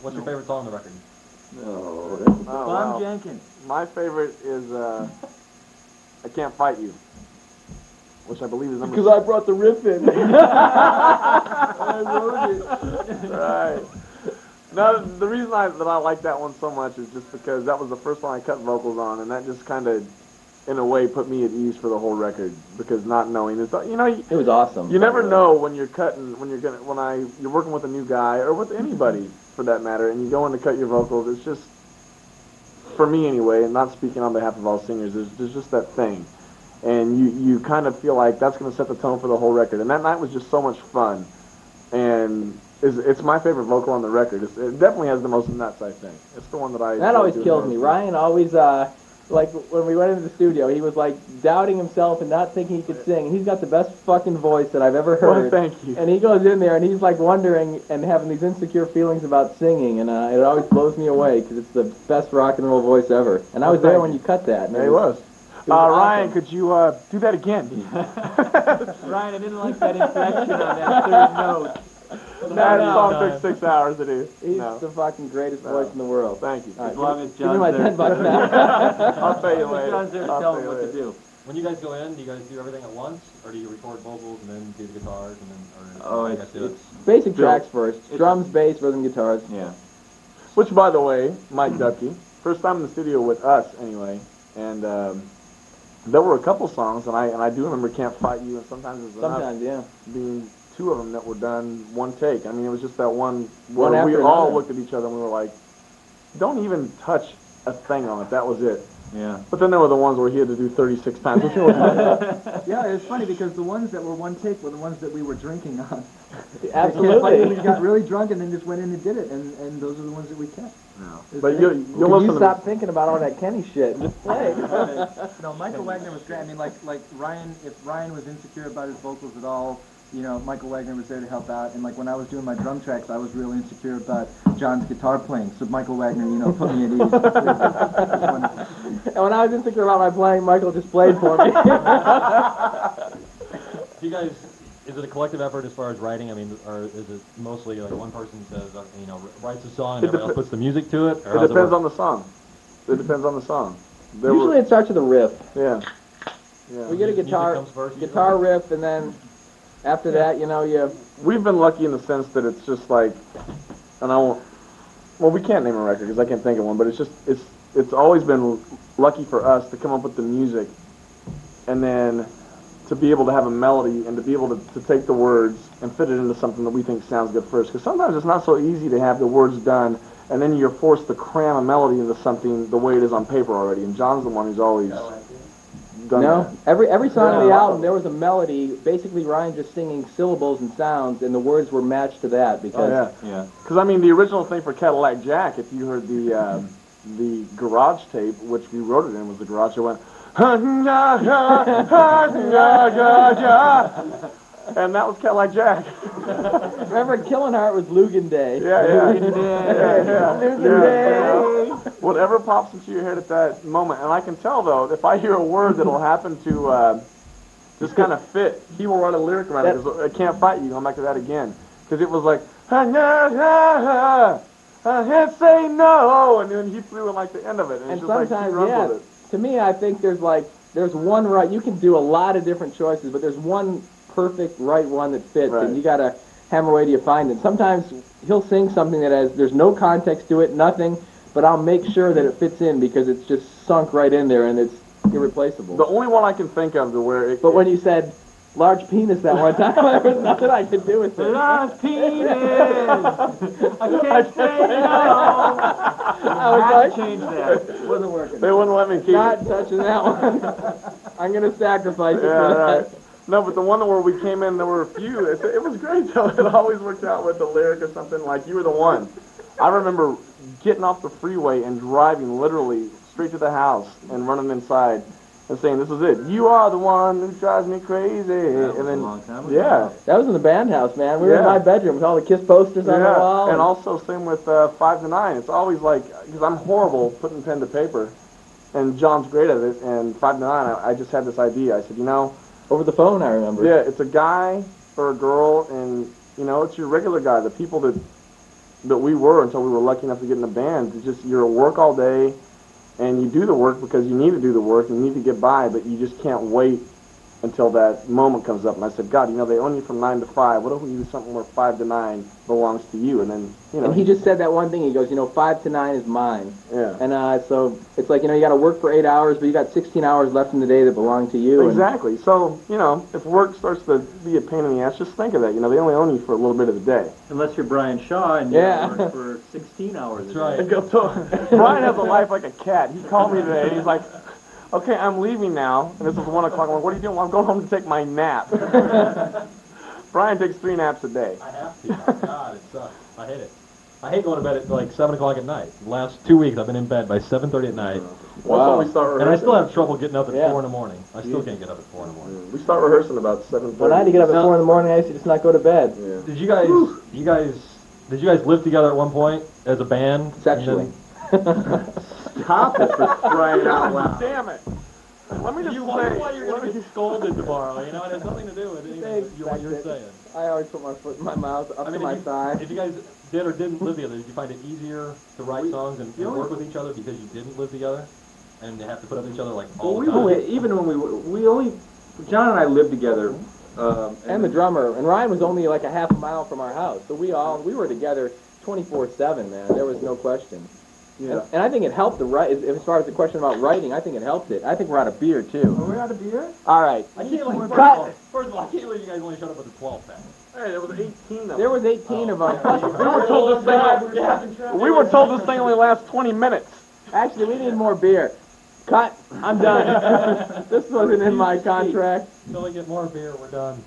What's your favorite song on the record? No, that's Oh, Bob wow. Jenkins. My favorite is I Can't Fight You, which I believe is number because I brought the riff in. I wrote it. Right. No, the reason that I like that one so much is just because that was the first one I cut vocals on, and that just kind of, in a way, put me at ease for the whole record because not knowing it's It was awesome. you by never the way. know when you're cutting you're working with a new guy or with anybody for that matter, and you go in to cut your vocals. It's just for me anyway, and not speaking on behalf of all singers. There's just that thing, and you kind of feel like that's going to set the tone for the whole record. And that night was just so much fun, and it's my favorite vocal on the record. It definitely has the most nuts, I think. It's the one that I. That always do kills the me. most. Ryan always, like when we went into the studio, he was like doubting himself and not thinking he could sing. And he's got the best fucking voice that I've ever Well, heard. thank you. And he goes in there and he's like wondering and having these insecure feelings about singing, and it always blows me away because it's the best rock and roll voice ever. And I was there when you cut that. And Yeah, he was. Ryan, awesome. could you do that again? Ryan, I didn't like that inflection on that third note. That no. song took 6 hours to do. He's No. the fucking greatest No. voice in the world. Thank you. All right, As long as give me my John's there. $10 now. I'll pay you later. John's there to I'll tell pay him you what to later. do. When you guys go in, do you guys do everything at once, or do you record vocals and then do the guitars and then? Or Oh, how you it's- guys do it? Basic Bill. tracks first. Drums, bass, rhythm, guitars. Yeah. Which, by the way, Mike Ducky, first time in the studio with us anyway, and there were a couple songs, and I do remember "Can't Fight You," and sometimes it's enough Sometimes, yeah. being two of them that were done one take. I mean, it was just that one One where we after all another. looked at each other and we were like, "Don't even touch a thing on it." That was it. Yeah. But then there were the ones where he had to do 36 times. Which one was that? Yeah, it's funny because the ones that were one take were the ones that we were drinking on. Absolutely. We got really drunk and then just went in and did it, and those are the ones that we kept. But you'll Could listen you to stop thinking about all that Kenny shit and just play? No, Michael Wagner was great. I mean, like Ryan, if Ryan was insecure about his vocals at all, you know, Michael Wagner was there to help out. And like when I was doing my drum tracks, I was really insecure about John's guitar playing. So Michael Wagner, you know, put me at ease. It was wonderful. And when I was insecure about my playing, Michael just played for me. Do you guys? Is it a collective effort as far as writing? I mean, or is it mostly like one person says, writes a song and It everybody else puts the music to it? Or It how's depends work? on the song. It depends on the song. Usually it starts with a riff. Yeah. We get a Music guitar, comes first usually? guitar riff, and then after that, you know, you We've been lucky in the sense that it's just like, and I won't. Well, we can't name a record because I can't think of one, but it's always been lucky for us to come up with the music, and then to be able to have a melody and to be able to take the words and fit it into something that we think sounds good first. Because sometimes it's not so easy to have the words done, and then you're forced to cram a melody into something the way it is on paper already. And John's the one who's always done no. that. Every song on the Yeah. album, there was a melody. Basically, Ryan just singing syllables and sounds, and the words were matched to that Oh because yeah. Yeah. Because I mean, the original thing for Cadillac Jack, if you heard the garage tape, which we wrote it in, was the garage. It went, and that was Cadillac Jack. remember Killing Heart was Lugan Day. Yeah. Lugan Yeah. Whatever pops into your head at that moment, and I can tell though, if I hear a word that'll happen to just kind of fit, he will write a lyric around it. 'Cause I can't fight you. Going back to that again, because it was like, I can't say no, and then he threw in like the end of it, and, And it's just like he sometimes, runs yeah, with it. to me, I think there's one right. You can do a lot of different choices, but there's one perfect right one that fits, Right. and you gotta hammer away till you find it. Sometimes he'll sing something that there's no context to it, nothing, but I'll make sure that it fits in because it's just sunk right in there and it's irreplaceable. The only one I can think of to where it. But when you said large penis that one time, there was nothing I could do with it. Large penis! I can't say no! I was I had like, to change that. It wasn't working. they wouldn't let me keep not it. touching that one. I'm gonna sacrifice it Yeah, for right. that. No, but the one where we came in, there were a few. It was great though. It always worked out with the lyric or something like "You Were the One." I remember getting off the freeway and driving literally straight to the house and running inside and saying, "This is it. You are the one who drives me crazy." That was and then, a long time ago. yeah, That was in the band house, man. We were in Yeah. my bedroom with all the Kiss posters on the wall. and also same with 5 to 9. It's always like, because I'm horrible putting pen to paper, and John's great at it. And 5 to 9, I just had this idea. I said, over the phone, I remember. yeah, it's a guy or a girl, and it's your regular guy, the people that that we were until we were lucky enough to get in a band. It's just you're at work all day, and you do the work because you need to do the work and you need to get by, but you just can't wait until that moment comes up. And I said, God, they own you from 9 to 5. What if we do something where 5 to 9 belongs to you? And then, And he just said that one thing. He goes, 5 to 9 is mine. Yeah. And so it's like, you got to work for 8 hours, but you got 16 hours left in the day that belong to you. Exactly. So, if work starts to be a pain in the ass, just think of that. They only own you for a little bit of the day. Unless you're Brian Shaw and you Yeah. work for 16 hours a That's day. right. Brian has a life like a cat. He called me today, and he's like, okay, I'm leaving now. And this is 1 o'clock. I'm like, what are you doing? Well, I'm going home to take my nap. Brian takes 3 naps a day. I have to. God, it sucks. I hate it. I hate going to bed at like 7 o'clock at night. The last 2 weeks, I've been in bed by 7:30 at night, Wow. We start rehearsing. and I still have trouble getting up at Yeah. 4 in the morning. I still can't get up at 4 in the morning. We start rehearsing about 7:30. When I had to get up at 4 in the morning, I used to just not go to bed. Yeah. Did you guys live together at one point as a band? Sexually. Stop it for crying out loud. Damn it. Let me just You wonder why say. you're going to get scolded tomorrow. It has nothing to do with anything what you're saying. I always put my foot in my mouth up to my if thigh. you guys did or didn't live together, did you find it easier to write songs and work with each other because you didn't live together? And they have to put up with each other like all the time? Even when we only, John and I lived together. And the drummer. And Ryan was only like a half a mile from our house. So we were together 24/7, man. There was no question. Yeah. And I think it helped as far as the question about writing, I think it helped it. I think we're out of beer, too. Are we out of beer? All right. I can't believe, Cut. first of all, I can't believe you guys only showed up with a 12 pack. Hey, there was 18 of There them. was 18 of us. We were told this thing only lasts 20 minutes. Actually, we need more beer. Cut. I'm done. This wasn't in my contract. Until we get more beer, we're done.